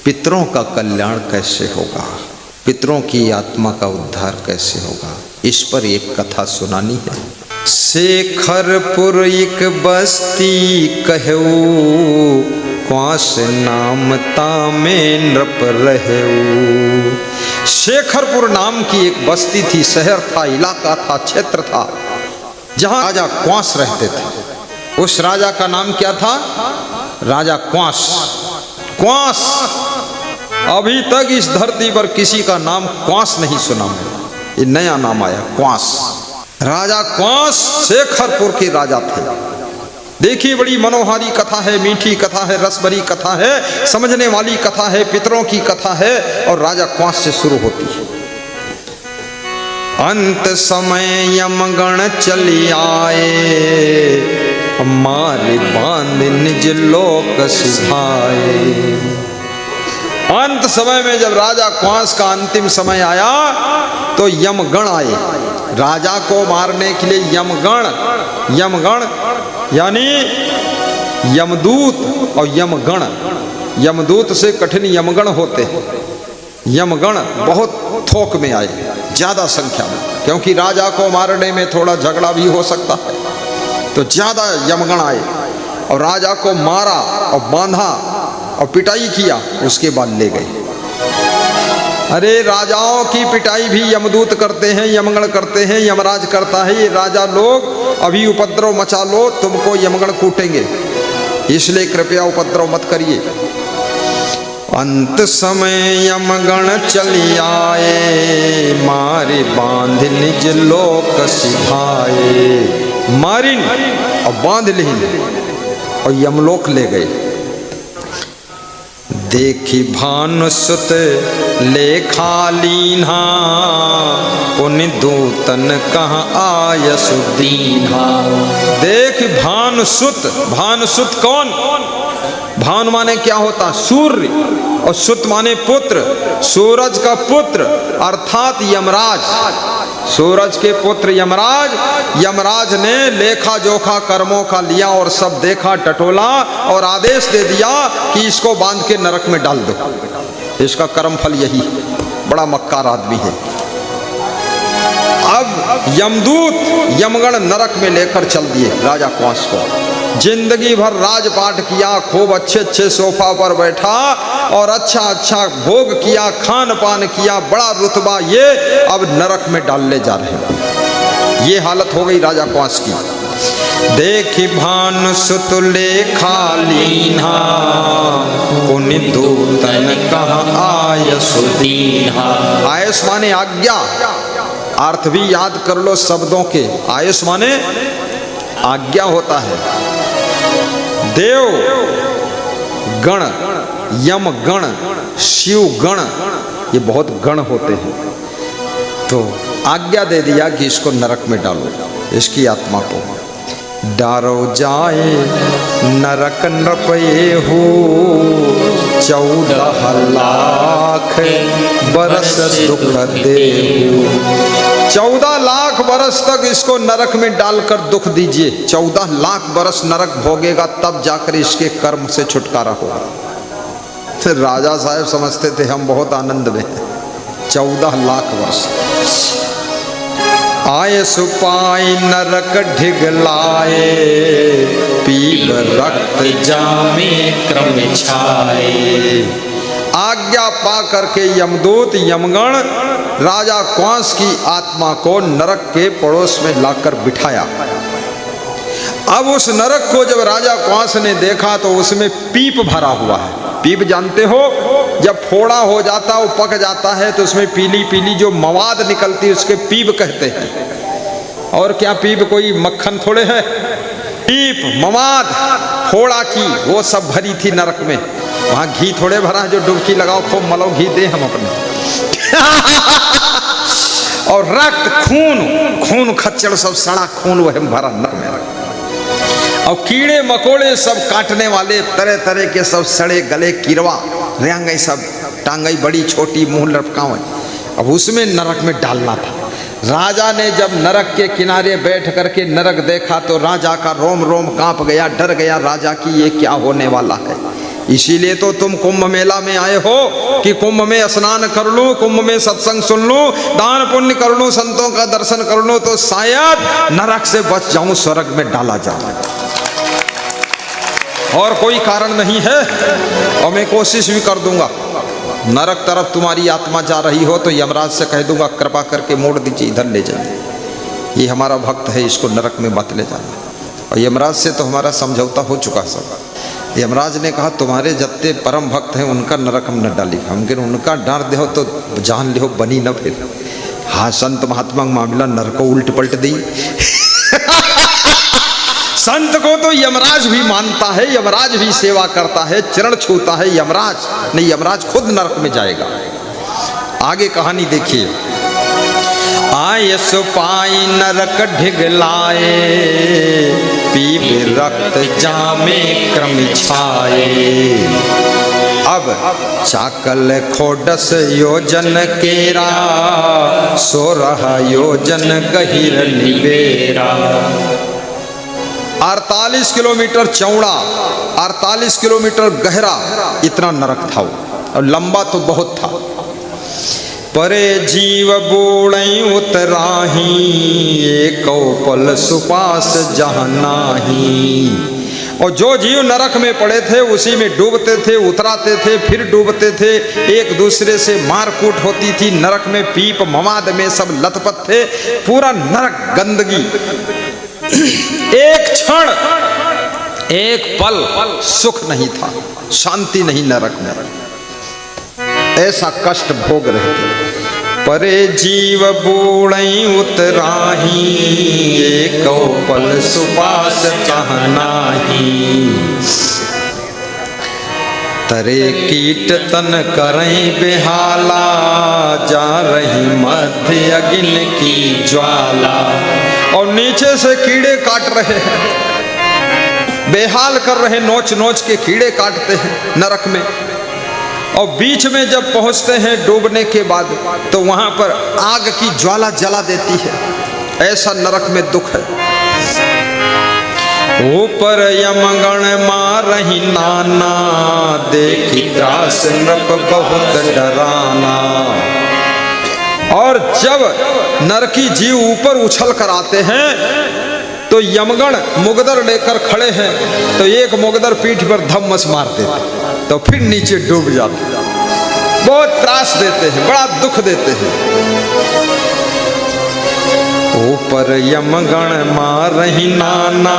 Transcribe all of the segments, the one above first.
पितरों का कल्याण कैसे होगा, पितरों की आत्मा का उद्धार कैसे होगा, इस पर एक कथा सुनानी है। शेखरपुर एक बस्ती कहू, क्वास नाम तामे नृप रहू। शेखरपुर नाम की एक बस्ती थी, शहर था, इलाका था, क्षेत्र था, जहां राजा क्वास रहते थे। उस राजा का नाम क्या था? राजा क्वास। क्वास, अभी तक इस धरती पर किसी का नाम क्वास नहीं सुना मैंने, ये नया नाम आया, क्वास। राजा क्वास शेखरपुर के राजा थे। देखिए, बड़ी मनोहारी कथा है, मीठी कथा है, रस भरी कथा है, समझने वाली कथा है, पितरों की कथा है, और राजा क्वास से शुरू होती है। अंत समय यमगण चली आए, मारे बांध निज लोक सिधाए। अंत समय में जब राजा क्वास का अंतिम समय आया तो यमगण आए राजा को मारने के लिए। यमगण यानी यमदूत और यमगण, यमदूत से कठिन यमगण होते हैं। यमगण बहुत थोक में आए, ज्यादा संख्या में, क्योंकि राजा को मारने में थोड़ा झगड़ा भी हो सकता है, तो ज्यादा यमगण आए और राजा को मारा और बांधा और पिटाई किया, उसके बाद ले गए। अरे राजाओं की पिटाई भी यमदूत करते हैं, यमगण करते हैं, यमराज करता है। ये राजा लोग अभी उपद्रव मचा लो, तुमको यमगण कूटेंगे, इसलिए कृपया उपद्रव मत करिए। अंत समय यमगण चली आए, मारे बांध निज लोक सिधाए। मारिन और बांध लिहिन और यमलोक ले गए। देखी भानुसुत लेखा लीन्हा, पुण्य दूतन कहाँ आयसु दीन्हा। देख भानुसुत, भानुसुत कौन? भानु माने क्या होता? सूर्य, और सुत माने पुत्र, सूरज का पुत्र अर्थात यमराज। सूरज के पुत्र यमराज। यमराज ने लेखा जोखा कर्मों का लिया और सब देखा टटोला और आदेश दे दिया कि इसको बांध के नरक में डाल दो, इसका कर्म फल यही। बड़ा मक्कार आदमी है। अब यमदूत यमगण नरक में लेकर चल दिए राजा क्वास को। जिंदगी भर राजपाट किया, खूब अच्छे अच्छे सोफा पर बैठा और अच्छा अच्छा भोग किया, खान पान किया, बड़ा रुतबा, ये अब नरक में डालने जा रहे हैं। ये हालत हो गई राजा क्वास की। देखी भानुसुत लेखा लीन्हा, पुण्य दूतन कहाँ आयसु दीन्हा। आयस माने आज्ञा, अर्थ भी याद कर लो शब्दों के। आयस माने आज्ञा होता है। देव गण, यम गण, शिव गण, ये बहुत गण होते हैं। तो आज्ञा दे दिया कि इसको नरक में डालो, इसकी आत्मा को। डारो जाए नरक नृपये हो, 14 लाख बरस दुख देहु। 14 लाख बरस तक इसको नरक में डालकर दुख दीजिए। 14 लाख बरस नरक भोगेगा, तब जाकर इसके कर्म से छुटकारा होगा। फिर राजा साहब समझते थे हम बहुत आनंद में। 14 लाख वर्ष आए सुपाई नरक ढिगलाए, पीब रक्त जामे क्रम छाए। आज्ञा पा करके यमदूत यमगण राजा क्वास की आत्मा को नरक के पड़ोस में लाकर बिठाया। अब उस नरक को जब राजा क्वास ने देखा तो उसमें पीप भरा हुआ है। पीप जानते हो, जब फोड़ा हो जाता, वो पक जाता है तो उसमें पीली पीली जो मवाद निकलती है उसके पीप कहते हैं। और क्या पीप कोई मक्खन थोड़े है? पीप मवाद फोड़ा की वो सब भरी थी नरक में। वहां घी थोड़े भरा जो डुबकी लगाओ, खूब मलो घी दे हम अपने। और रक्त, खून, खून खच्चड़ सब सड़ा खून वह भरा नरक में। और कीड़े मकोड़े सब काटने वाले, तरह तरह के सब सड़े गले कीरवा, रेंगई सब, टांगई बड़ी छोटी, मुंह लटकाओ। अब उसमें नरक में डालना था। राजा ने जब नरक के किनारे बैठ करके नरक देखा तो राजा का रोम रोम कांप गया, डर गया राजा की ये क्या होने वाला है। इसीलिए तो तुम कुंभ मेला में आए हो कि कुंभ में स्नान कर लूं, कुंभ में सत्संग सुन लूं, दान पुण्य कर लूं, संतों का दर्शन कर लूं, तो शायद नरक से बच जाऊं, स्वर्ग में डाला जाऊं। और कोई कारण नहीं है। और मैं कोशिश भी कर दूंगा, नरक तरफ तुम्हारी आत्मा जा रही हो तो यमराज से कह दूंगा कृपा करके मोड़ दीजिए, इधर ले जाइए, ये हमारा भक्त है, इसको नरक में मत ले जाना। और यमराज से तो हमारा समझौता हो चुका सब। यमराज ने कहा तुम्हारे जितने परम भक्त हैं उनका नरक हम न डाली, हम उनका डांट दे तो जान ले बनी न फिर। हाँ संत महात्मा मामला नरको उल्ट पलट दी। संत को तो यमराज भी मानता है, यमराज भी सेवा करता है, चरण छूता है यमराज नहीं, यमराज खुद नरक में जाएगा। आगे कहानी देखिए। आयस पाई नरक ढिगलाए, पीब रक्त जामे क्रम छाए। अब चाकल खोडस योजन केरा, 16 योजन गहिर निबेरा। 48 किलोमीटर चौड़ा, 48 किलोमीटर गहरा इतना नरक था और लंबा तो बहुत था। परे जीव बूढ़ई उतराही, एको पल सुपास जहाँ नाही। और जो जीव नरक में पड़े थे उसी में डूबते थे, उतराते थे, फिर डूबते थे, एक दूसरे से मारकूट होती थी। नरक में पीप ममाद में सब लथपथ थे, पूरा नरक गंदगी। एक क्षण एक पल सुख नहीं था, शांति नहीं नरक में, ऐसा कष्ट भोग रहे थे। परे जीव बूढ़ई उतराही, एको पल सुपास कहनाही। तरे कीट तन करें बेहाला, जा रही मध्य अग्नि की ज्वाला। और नीचे से कीड़े काट रहे हैं, बेहाल कर रहे, नोच नोच के कीड़े काटते हैं नरक में। और बीच में जब पहुंचते हैं डूबने के बाद तो वहां पर आग की ज्वाला जला देती है। ऐसा नरक में दुख है। ऊपर यमगण मारहि नाना, देखी त्रास नृप बहुत डराना। और जब नरकी जीव ऊपर उछल कर आते हैं तो यमगण मुगदर लेकर खड़े हैं, तो एक मुगदर पीठ पर धम्मस मार देते, तो फिर नीचे डूब जाते। बहुत त्रास देते हैं, बड़ा दुख देते हैं। ऊपर यमगण मारहि नाना,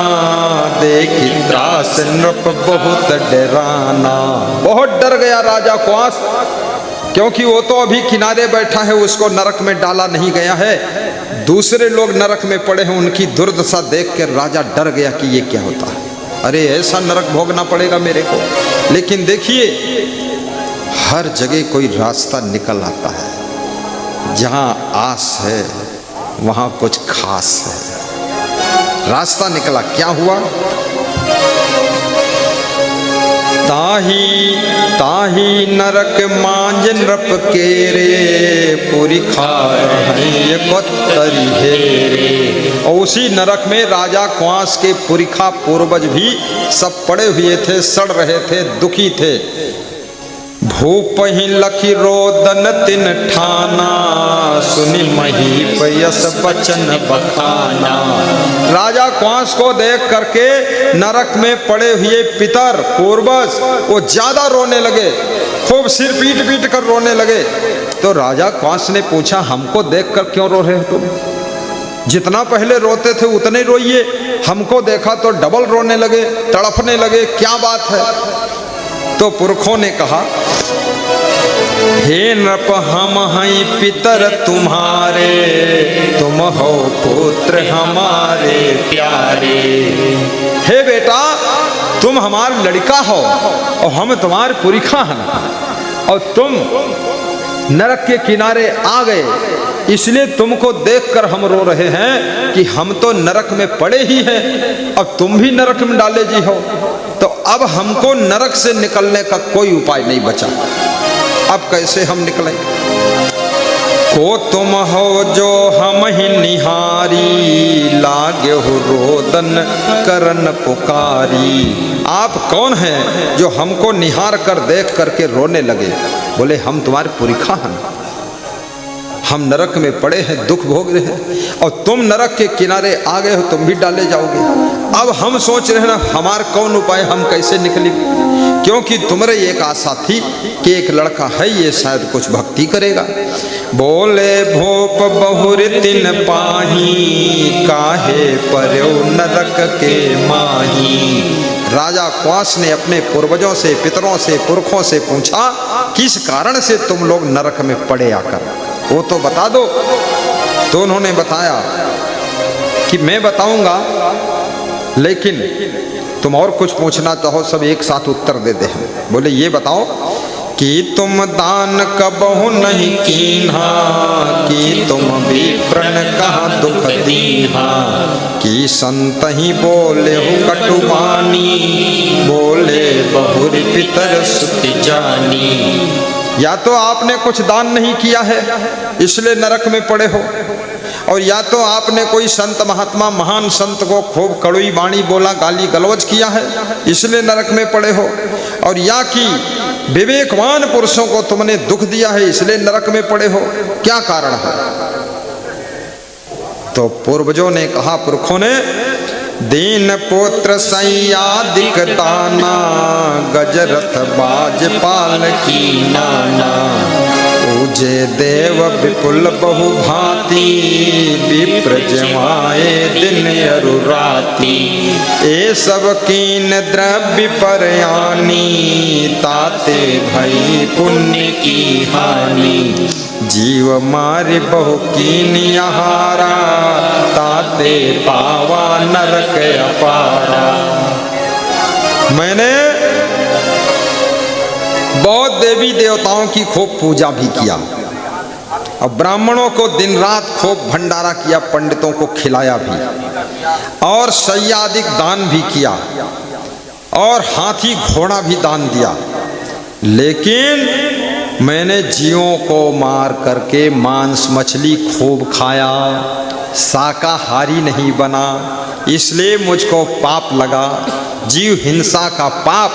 देखी त्रास नृप बहुत डराना। बहुत डर गया राजा क्वांस, क्योंकि वो तो अभी किनारे बैठा है, उसको नरक में डाला नहीं गया है। दूसरे लोग नरक में पड़े हैं, उनकी दुर्दशा देख कर राजा डर गया कि ये क्या होता है, अरे ऐसा नरक भोगना पड़ेगा मेरे को। लेकिन देखिए हर जगह कोई रास्ता निकल आता है, जहां आस है वहां कुछ खास है। रास्ता निकला, क्या हुआ? ताही ताही नरक मांज नृप केरे, पूरी खाए कोत्तरी हेरे। और उसी नरक में राजा क्वांस के पुरिखा पूर्वज भी सब पड़े हुए थे, सड़ रहे थे, दुखी थे। भूपहि लखी रोदन तिन ठाना, सुनि महीप यस बचन बखाना। राजा क्वांस को देख करके नरक में पड़े हुए पितर पूर्वज वो ज्यादा रोने लगे, खूब सिर पीट पीट कर रोने लगे। तो राजा क्वांस ने पूछा हमको देखकर क्यों रो रहे हो तुम? जितना पहले रोते थे उतने रोइए, हमको देखा तो डबल रोने लगे, तड़पने लगे, क्या बात है? तो पुरखों ने कहा हे नृप हम हैं पितर तुम्हारे, तुम हो पुत्र हमारे प्यारे। हे बेटा तुम हमारा लड़का हो और हम तुम्हारे पुरखा हैं, और तुम नरक के किनारे आ गए, इसलिए तुमको देखकर हम रो रहे हैं कि हम तो नरक में पड़े ही हैं, अब तुम भी नरक में डाले जी हो। तो अब हमको नरक से निकलने का कोई उपाय नहीं बचा, अब कैसे हम निकलें? को तुम हो जो हम ही निहारी, लागे हो रोदन करन पुकारी। आप कौन हैं जो हमको निहार कर देख करके रोने लगे? बोले हम तुम्हारे पुरखा हैं, हम नरक में पड़े हैं, दुख भोग रहे हैं, और तुम नरक के किनारे आ गए हो, तुम भी डाले जाओगे। अब हम सोच रहे हैं ना हमारा कौन उपाय, हम कैसे निकले, क्योंकि तुम्हारे एक आशा थी कि एक लड़का है ये शायद कुछ भक्ति करेगा। बोले भोप बहुर तिन पाही, काहे पर्यो नरक के माही। राजा क्वास ने अपने पूर्वजों से, पितरों से, पुरखों से पूछा किस कारण से तुम लोग नरक में पड़े आकर, वो तो बता दो। तो उन्होंने बताया कि मैं बताऊंगा, लेकिन तुम और कुछ पूछना चाहो सब एक साथ उत्तर दे दे। बोले ये बताओ कि तुम दान कबहु नहीं कीन्हा, कि तुम भी प्रण कहा दुख दीहा, कि संत ही बोले हो कटुबानी, बोले बहुर पितर सुत जानी। या तो आपने कुछ दान नहीं किया है इसलिए नरक में पड़े हो, और या तो आपने कोई संत महात्मा महान संत को खूब कड़ुई वाणी बोला, गाली गलौज किया है इसलिए नरक में पड़े हो, और या कि विवेकवान पुरुषों को तुमने दुख दिया है इसलिए नरक में पड़े हो, क्या कारण है? तो पूर्वजों ने कहा, पुरखों ने, दीन पुत्र सैयादिक दाना, गजरथ बाज पाल की नाना, पूजे देव विपुल बहु भांति, विप्र जमाए दिन अरुराती। ए सब कीन द्रव्य पर आनी, ताते भई पुण्य की हानि, जीव मारे बहु कीन आहारा, ताते पावा नरक अपारा। मैंने बहुत देवी देवताओं की खूब पूजा भी किया, और ब्राह्मणों को दिन रात खूब भंडारा किया, पंडितों को खिलाया भी, और सैयादिक दान भी किया, और हाथी घोड़ा भी दान दिया। लेकिन मैंने जीवों को मार करके मांस मछली खूब खाया, शाकाहारी नहीं बना, इसलिए मुझको पाप लगा, जीव हिंसा का पाप,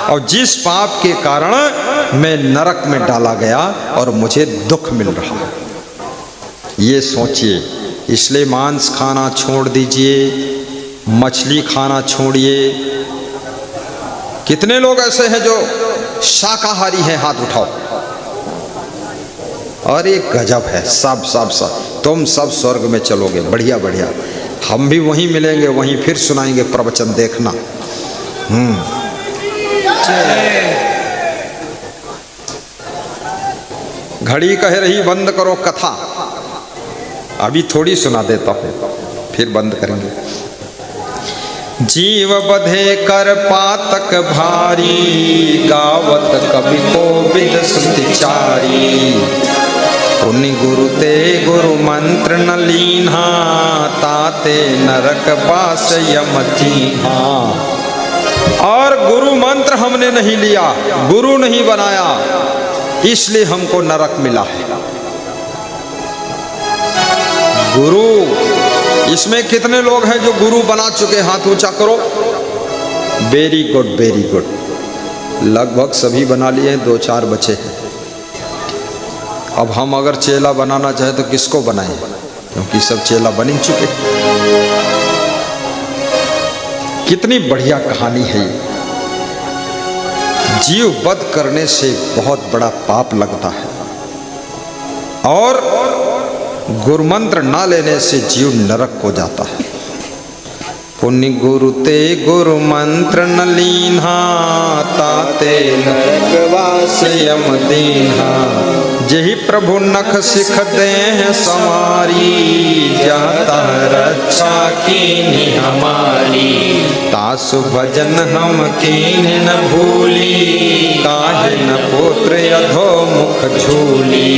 और जिस पाप के कारण मैं नरक में डाला गया और मुझे दुख मिल रहा। ये सोचिए, इसलिए मांस खाना छोड़ दीजिए, मछली खाना छोड़िए। कितने लोग ऐसे हैं जो शाकाहारी हैं, हाथ उठाओ। और एक गजब है, सब सब सब तुम सब स्वर्ग में चलोगे, बढ़िया बढ़िया, हम भी वहीं मिलेंगे, वहीं फिर सुनाएंगे प्रवचन, देखना। घड़ी कह रही बंद करो कथा, अभी थोड़ी सुना देता हूं, फिर बंद करेंगे। जीव बधे कर पातक भारी, गावत कवि को विद सुतिचारी, पुनि गुरु ते गुरु मंत्र न लीन्हा, ताते नरक बास यम तीन्हा। और गुरु मंत्र हमने नहीं लिया, गुरु नहीं बनाया, इसलिए हमको नरक मिला है। गुरु, इसमें कितने लोग हैं जो गुरु बना चुके? हाथ ऊंचा करो। वेरी गुड वेरी गुड, लगभग सभी बना लिए हैं, 2-4 बचे हैं। अब हम अगर चेला बनाना चाहे तो किसको बनाएं, क्योंकि सब चेला बन ही चुके। कितनी बढ़िया कहानी है ये। जीव वध करने से बहुत बड़ा पाप लगता है, और गुरुमंत्र ना लेने से जीव नरक को जाता है। पुण्य गुरु ते गुरु मंत्र न लीन्हा, ताते नरक वास यम दीन्हा। जेहि प्रभु नख सिख दे समारी, जाता रक्षा कीन्ही हमारी। तासु भजन हम कीन्ह न भूली, काहे न पुत्र अधो मुख झूली।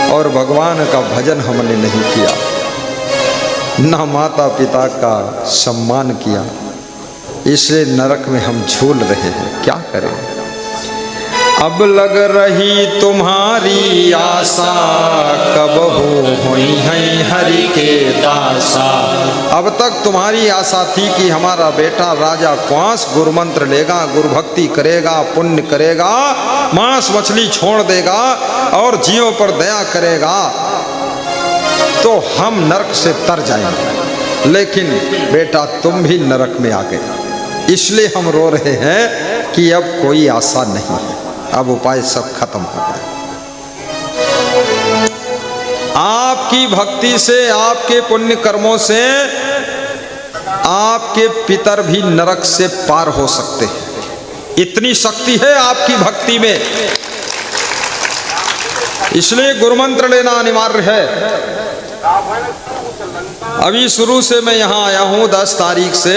और भगवान का भजन हमने नहीं किया, ना माता पिता का सम्मान किया, इसलिए नरक में हम झूल रहे हैं। क्या करें? अब लग रही तुम्हारी आशा, कब होई है हरि के दासा। अब तक तुम्हारी आशा थी कि हमारा बेटा राजा क्वांस गुरु मंत्र लेगा, गुरु भक्ति करेगा, पुण्य करेगा, मांस मछली छोड़ देगा और जीवों पर दया करेगा तो हम नरक से तर जाएंगे। लेकिन बेटा तुम भी नरक में आ गए, इसलिए हम रो रहे हैं कि अब कोई आशा नहीं है, अब उपाय सब खत्म हो गए। आपकी भक्ति से, आपके पुण्य कर्मों से आपके पितर भी नरक से पार हो सकते हैं, इतनी शक्ति है आपकी भक्ति में। इसलिए गुरु मंत्र लेना अनिवार्य है। अभी शुरू से मैं यहाँ आया हूँ 10 तारीख से,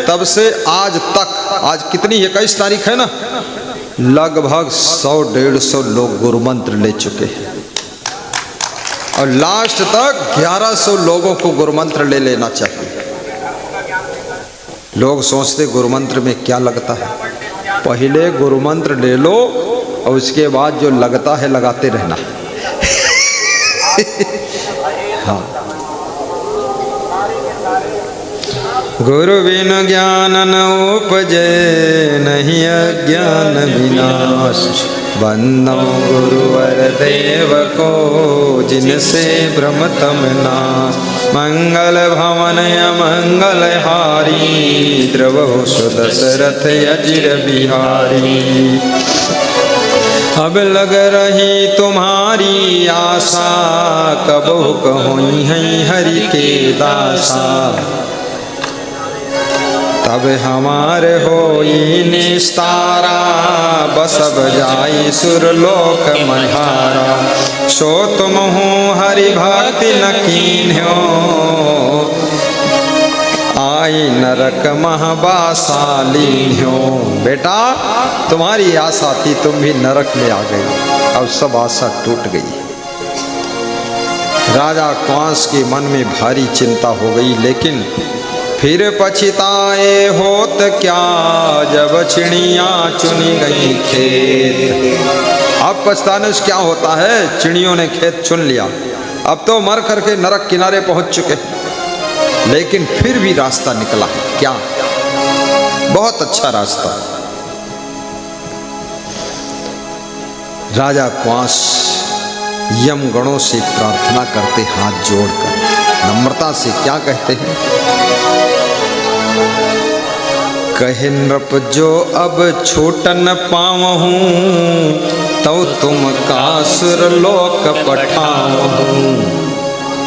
तब से आज तक, आज कितनी 21 तारीख है ना, लगभग 100-150 लोग गुरु मंत्र ले चुके हैं और लास्ट तक 1100 लोगों को गुरु मंत्र ले लेना चाहिए। लोग सोचते गुरु मंत्र में क्या लगता है, पहले गुरु मंत्र ले लो और उसके बाद जो लगता है लगाते रहना। हाँ, गुरु बिन ज्ञान न उपजे, नहीं अज्ञान विनाश। वंदो गुरुवर देव को, जिनसे भ्रम तम नाश। मंगल भवन मंगल हारी, द्रवहु सुदशरथ अजिर बिहारी। अब लग रही तुम्हारी आशा, कब होई है हरि के दासा। तब हमारे होई निस्तारा, बसब जाई सुरलोक मझारा। सो तुम हो हरि भक्ति न कीन्हो, आई नरक महाबासाली हो। बेटा तुम्हारी आशा थी, तुम भी नरक में आ गई, अब सब आशा टूट गई। राजा क्वांस के मन में भारी चिंता हो गई, लेकिन फिर पछताए होत क्या, जब चिड़ियाँ चुनी गई खेत। अब पछताने से क्या होता है, चिड़ियों ने खेत चुन लिया, अब तो मर करके नरक किनारे पहुंच चुके, लेकिन फिर भी रास्ता निकला है। क्या? बहुत अच्छा रास्ता। राजा क्वांस यमगणों से प्रार्थना करते, हाथ जोड़कर नम्रता से क्या कहते हैं, कहे नृप जो अब छूटन पावहूँ, तो तुम कासुर लोक पठावहूँ।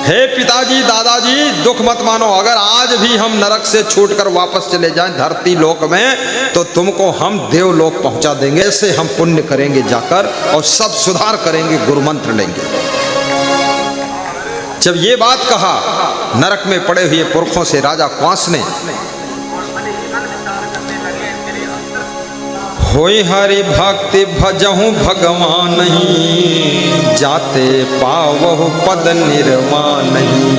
हे पिताजी, दादाजी, दुख मत मानो, अगर आज भी हम नरक से छूटकर वापस चले जाएं धरती लोक में, तो तुमको हम देवलोक पहुंचा देंगे। ऐसे हम पुण्य करेंगे जाकर और सब सुधार करेंगे, गुरु मंत्र लेंगे। जब ये बात कहा नरक में पड़े हुए पुरखों से राजा क्वांस ने, होई हरि भक्ति भजहूँ भगवान नहीं, जाते पावहु पद निर्वाण नहीं।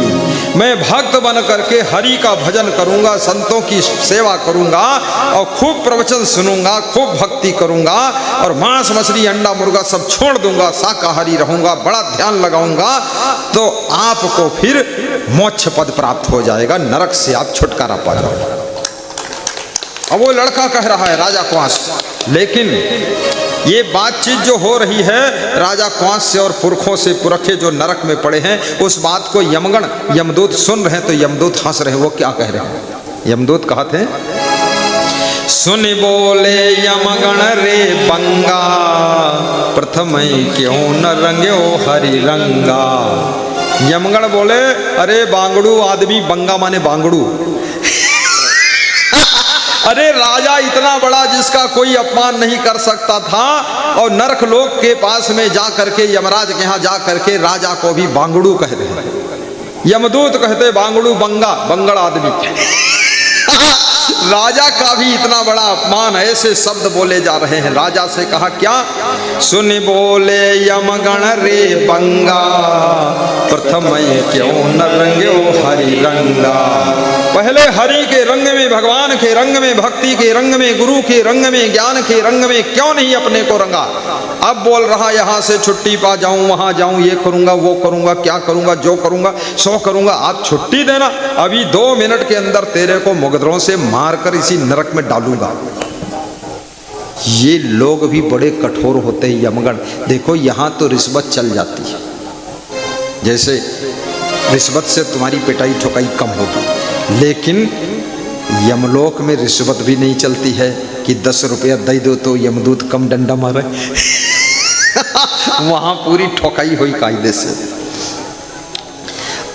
मैं भक्त बन करके हरि का भजन करूंगा, संतों की सेवा करूंगा और खूब प्रवचन सुनूंगा, खूब भक्ति करूंगा और मांस मछली अंडा मुर्गा सब छोड़ दूंगा, शाकाहारी रहूंगा, बड़ा ध्यान लगाऊंगा, तो आपको फिर मोक्ष पद प्राप्त हो जाएगा, नरक से आप छुटकारा पा जाओगे। अब वो लड़का कह रहा है राजा क्वांस, लेकिन ये बातचीत जो हो रही है राजा क्वांस से और पुरखों से, पुरखे जो नरक में पड़े हैं, उस बात को यमगण यमदूत सुन रहे हैं। तो यमदूत हंस रहे हैं। वो क्या कह रहे हैं? यमदूत कहते हैं, सुन बोले यमगण रे बंगा, प्रथम क्यों न रंग्यो हरि रंगा। यमगण बोले, अरे बांगड़ू आदमी, बंगा माने बांगड़ू। अरे राजा इतना बड़ा जिसका कोई अपमान नहीं कर सकता था, और नरक लोक के पास में जा करके, यमराज के यहाँ जा करके राजा को भी बांगड़ू कहते हैं। यमदूत कहते बांगड़ू, बंगा, बंगड़ आदमी। राजा का भी इतना बड़ा अपमान, ऐसे शब्द बोले जा रहे हैं। राजा से कहा क्या? सुन बोले यमगण रे बंगा, प्रथम क्यों न रंग्यो हरि रंगा। पहले हरि के रंग में, भगवान के रंग में, भक्ति के रंग में, गुरु के रंग में, ज्ञान के रंग में क्यों नहीं अपने को रंगा? अब बोल रहा यहाँ से छुट्टी पा जाऊं, वहां जाऊं, ये करूंगा, वो करूंगा, क्या करूंगा, जो करूंगा सो करूंगा। आप छुट्टी देना, अभी 2 मिनट के अंदर तेरे को मुगदरों से मारकर इसी नरक में डालूंगा। ये लोग भी बड़े कठोर होते हैं यमगण। देखो यहाँ तो रिश्वत चल जाती है, जैसे रिश्वत से तुम्हारी पिटाई ठोकाई कम होगी, लेकिन यमलोक में रिश्वत भी नहीं चलती है कि 10 रुपया दे दो तो यमदूत कम डंडा मारे। वहां पूरी ठोकाई हुई कायदे से।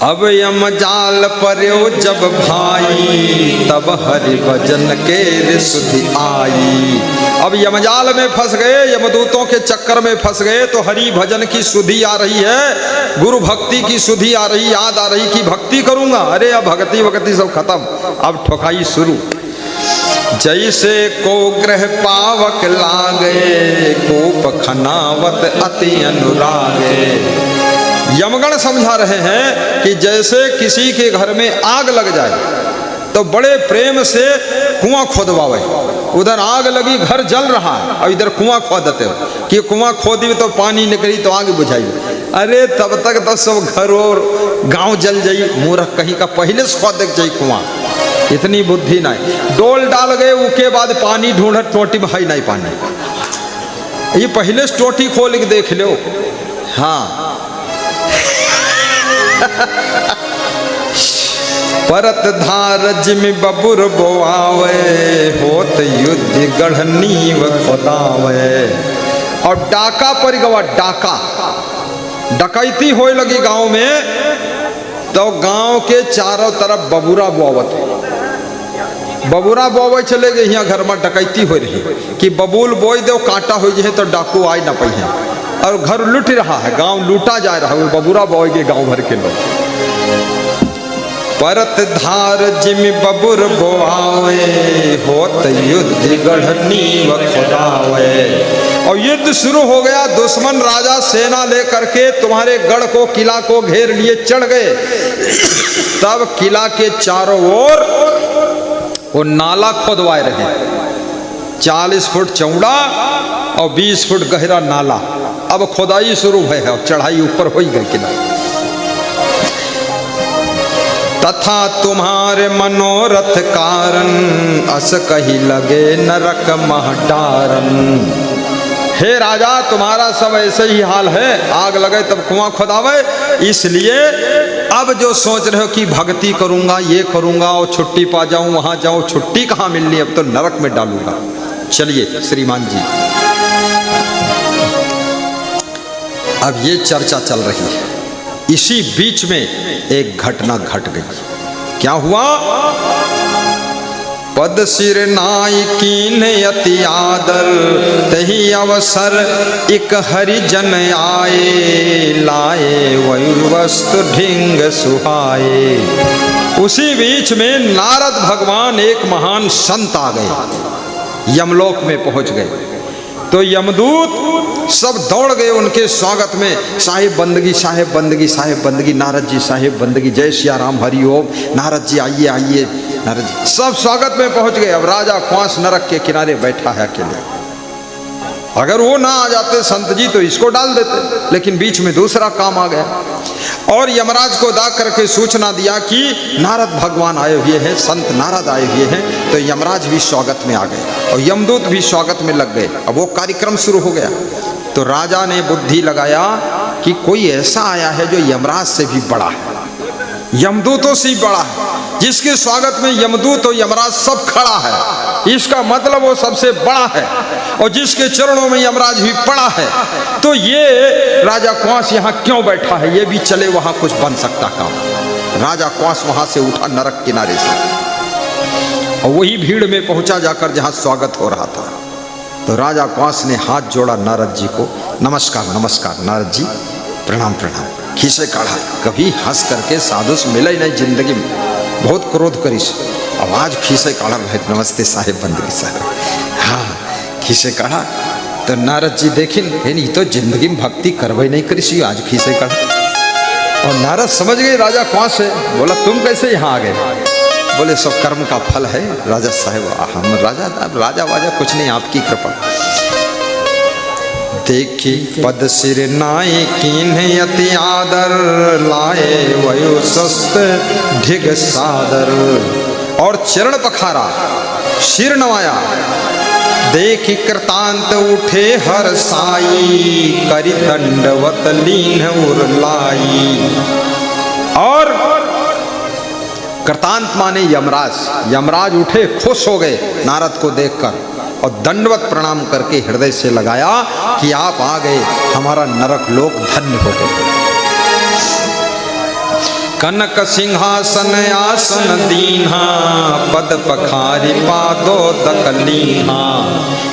अब यम जाल पर्यो जब भाई, तब हरि भजन के रिसुधि आई। अब यमजाल में फंस गए, यमदूतों के चक्कर में फंस गए, तो हरि भजन की सुधि आ रही है, गुरु भक्ति की सुधि आ रही, याद आ रही कि भक्ति करूंगा। अरे अब भक्ति वक्ति सब खत्म, अब ठोकाई शुरू। जैसे को ग्रह पावक लागे, कोप खनावत अति अनुरागे। यमगण समझा रहे हैं कि जैसे किसी के घर में आग लग जाए तो बड़े प्रेम से कुआं खोदवावे। उधर आग लगी, घर जल रहा है, और इधर कुआं खोदते हो कि कुआं खोदी तो पानी निकली तो आग बुझाई। अरे तब तक तो सब घर और गांव जल जाई। मूर्ख कहीं का पहले से खोद देख जाई कुआं, इतनी बुद्धि नहीं। डोल डाल गए, उसके बाद पानी ढूंढ, टोटी में है नहीं पानी, ये पहले से टोटी खोल के देख लो। हाँ परत धार जिमि बबुर बोआवे, होत युद्ध गढ़ नीव खोदावे। और डाका पर गवा, डाका डकैती होए लगी गांव में, तो गांव के चारों तरफ बबुरा बोवत, बबुरा बोवे चले गए। यहाँ घर में डकैती हो रही कि बबूल बोई दो, कांटा हो जाए तो डाकू आई ना पाई है, और घर लूट रहा है, गांव लूटा जा रहा है, बबुरा बोएगे गांव भर के लोग। परत धार जिमि बबुर बोआवे, होत युद्ध गढ़ नीव खोदावे। और युद्ध शुरू हो गया। दुश्मन राजा सेना लेकर के तुम्हारे गढ़ को, किला को घेर लिए चढ़ गए। तब किला के चारों ओर वो नाला खोदवाए रहे, 40 फुट चौड़ा और 20 फुट गहरा नाला। अब खोदाई शुरू है और चढ़ाई ऊपर हो ही गई किला। तथा तुम्हारे मनोरथ कारण, अस कही लगे नरक महडारन। हे राजा, तुम्हारा सब ऐसे ही हाल है, आग लगे तब कुआं खोदावे। इसलिए अब जो सोच रहे हो कि भक्ति करूंगा, ये करूंगा और छुट्टी पा जाऊं, वहां जाऊं, छुट्टी कहाँ मिलनी, अब तो नरक में डालूंगा। चलिए श्रीमान जी, अब ये चर्चा चल रही है। इसी बीच में एक घटना घट गई। क्या हुआ? पद सिर नाई कीन अति आदर, तही अवसर एक हरिजन आए, लाए वस्तु ढिंग सुहाए। उसी बीच में नारद भगवान एक महान संत आ गए, यमलोक में पहुंच गए। तो यमदूत सब दौड़ गए उनके स्वागत में। साहेब बंदगी, साहेब बंदगी, साहेब बंदगी, नारद जी साहेब बंदगी, जय सिया राम, हरि ओम, नारद जी आइए आइए, नारद जी सब स्वागत में पहुंच गए। अब राजा ख्वास नरक के किनारे बैठा है अकेले। अगर वो ना आ जाते संत जी तो इसको डाल देते, लेकिन बीच में दूसरा काम आ गया और यमराज को दा करके सूचना दिया कि नारद भगवान आए हुए हैं, संत नारद आए हुए हैं। तो यमराज भी स्वागत में आ गए और यमदूत भी स्वागत में लग गए। अब वो कार्यक्रम शुरू हो गया। तो राजा ने बुद्धि लगाया कि कोई ऐसा आया है जो यमराज से भी बड़ा है, यमदूतों से बड़ा है, जिसके स्वागत में यमदूत और यमराज सब खड़ा है। इसका मतलब वो सबसे बड़ा है और जिसके चरणों में यमराज भी पड़ा है। तो ये राजा क्वांस यहाँ क्यों बैठा है, ये भी चले वहां कुछ बन सकता काम। राजा क्वांस वहां से उठा नरक किनारे से और वही भीड़ में पहुंचा जाकर जहां स्वागत हो रहा था। तो राजा क्वांस ने हाथ जोड़ा नारद जी को, नमस्कार नमस्कार नारद जी, प्रणाम प्रणाम। खीसे काढ़ा, कभी हंस करके साधु से मिला ही नहीं जिंदगी में, बहुत क्रोध करीस। आवाज खीसे काढ़ा रहे, नमस्ते साहेब बंदगी साहब। हाँ खीसे काढ़ा। तो नारद जी देखिन ये तो जिंदगी में भक्ति करवे नहीं करीसी, आज खीसे काढ़ा। और नारद समझ गए राजा क्वांस है। बोला तुम कैसे यहाँ आ गए? बोले सब कर्म का फल है राजा साहेब, हम राजा वाजा कुछ नहीं, आपकी कृपा। देखी पद सिर नाई कीन्ह अति आदर, लाए वयो सस्त ढिग सादर। और चरण पखारा, सिर नवाया, देखी कृतांत उठे हर साई, करी दंडवत लीन उरलाई। और कृतांत माने यमराज, यमराज उठे, खुश हो गए नारद को देखकर और दंडवत प्रणाम करके हृदय से लगाया कि आप आ गए, हमारा नरक लोक धन्य हो गए। कनक सिंहासन आसन दीन्हा, पद पखारी पादो दकलीन्हा।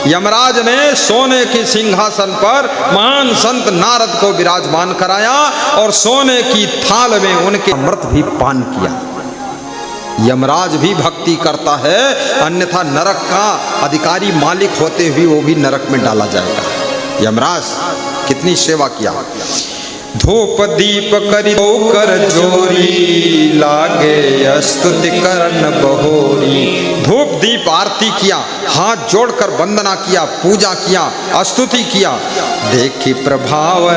यमराज ने सोने के सिंहासन पर महान संत नारद को विराजमान कराया और सोने की थाल में उनके अमृत भी पान किया। यमराज भी भक्ति करता है, अन्यथा नरक का अधिकारी मालिक होते हुए वो भी नरक में डाला जाएगा। यमराज कितनी सेवा किया। धूप दीप करी कर जोरी, लागे स्तुति करन बहोरी। धूप दीप आरती किया, हाथ जोड़कर वंदना किया, पूजा किया, स्तुति किया। देखी प्रभाव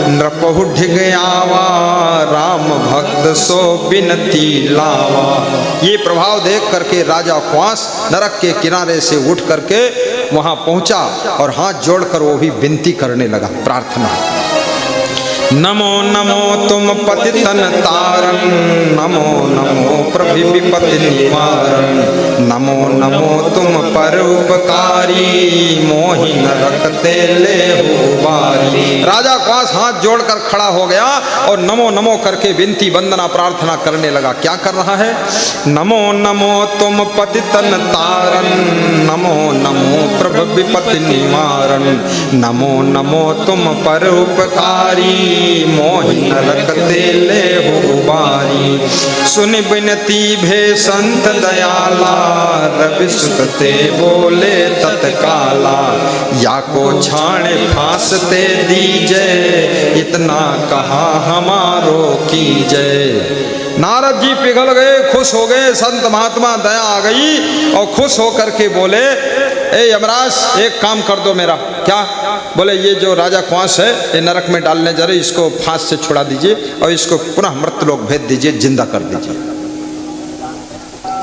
नृपहु ढिग आवा, राम भक्त सो बिनती लावा। ये प्रभाव देख करके राजा क्वांस नरक के किनारे से उठ करके वहां पहुंचा और हाथ जोड़कर वो भी विनती करने लगा, प्रार्थना। नमो नमो तुम पतितन तारन, नमो नमो प्रभु विपत्ति निवारन। नमो नमो तुम परोपकारी, मोहि नरक ले हो बारी। राजा क्वांस हाथ जोड़कर खड़ा हो गया और नमो नमो करके विनती वंदना प्रार्थना करने लगा। क्या कर रहा है? नमो नमो तुम पतितन तारन, नमो नमो प्रभु विपत्ति निवारन। नमो नमो तुम परोपकारी, मोहि नरक ले हो बारी। सुन बिनती भे संत दयाला, रवि सुत ते बोले तत्काला। या को छाणे फांसते दीजे, इतना कहा हमारो कीजय। नारद जी पिघल गए, खुश हो गए, संत महात्मा दया आ गई और खुश होकर के बोले, ए यमराज एक काम कर दो मेरा। क्या? बोले ये जो राजा क्वांस है ये नरक में डालने जा रहे, इसको फांस से छुड़ा दीजिए और इसको पुनः मृत्यलोक भेज दीजिए, जिंदा कर दीजिए।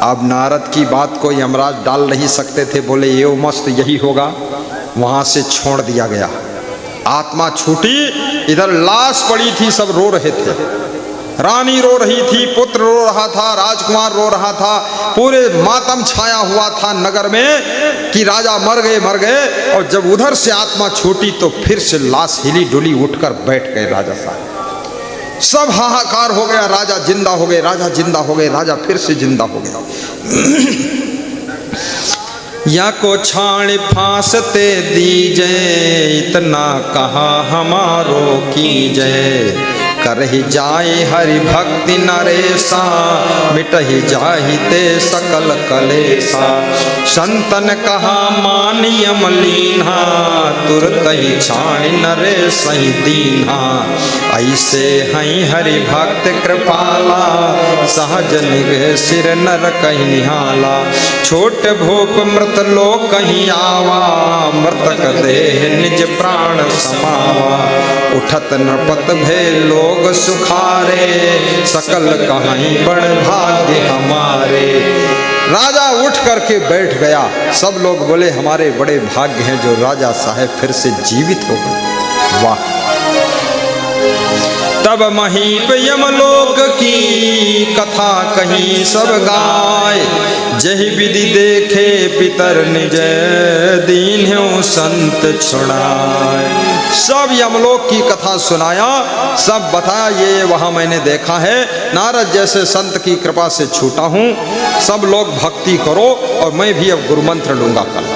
अब नारद की बात को यमराज डाल नहीं सकते थे, बोले ये मस्त यही होगा। वहां से छोड़ दिया गया, आत्मा छूटी। इधर लाश पड़ी थी, सब रो रहे थे। रानी रो रही थी, पुत्र रो रहा था, राजकुमार रो रहा था, पूरे मातम छाया हुआ था नगर में कि राजा मर गए। और जब उधर से आत्मा छूटी तो फिर से लाश हिली डुली उठकर बैठ गए राजा साहब। सब हाहाकार हो गया, राजा जिंदा हो गए, राजा जिंदा हो गए, राजा फिर से जिंदा हो गया। या को छाण फांसते दीजे, इतना कहा हमारो कीजय। करहि जाए हरि भक्ति नरेसा, मिटहि जाहिते सकल कलेसा। संतन कहा मानियम लीन्हा, तुरत ही छाण नरेश दीन्हा। ऐसे हई हरि भक्त कृपाला, सहज निगह सिर नर कहीं निहाला। छोट भूप मृत लोक कहीं आवा, मृतक देह निज प्राण समावा। उठत नृपत भे लोग सुखारे, सकल कहीं बड़ भाग्य हमारे। राजा उठ करके बैठ गया। सब लोग बोले हमारे बड़े भाग्य हैं जो राजा साहब फिर से जीवित हो गए। वाह! तब महीप यमलोक की कथा कहीं सब गाय, जही विधि देखे पितर निज दीन्ह्यो संत छुड़ाए। सब यमलोक की कथा सुनाया, सब बताया ये वहाँ मैंने देखा है, नारद जैसे संत की कृपा से छूटा हूँ। सब लोग भक्ति करो और मैं भी अब गुरु मंत्र लूंगा कल।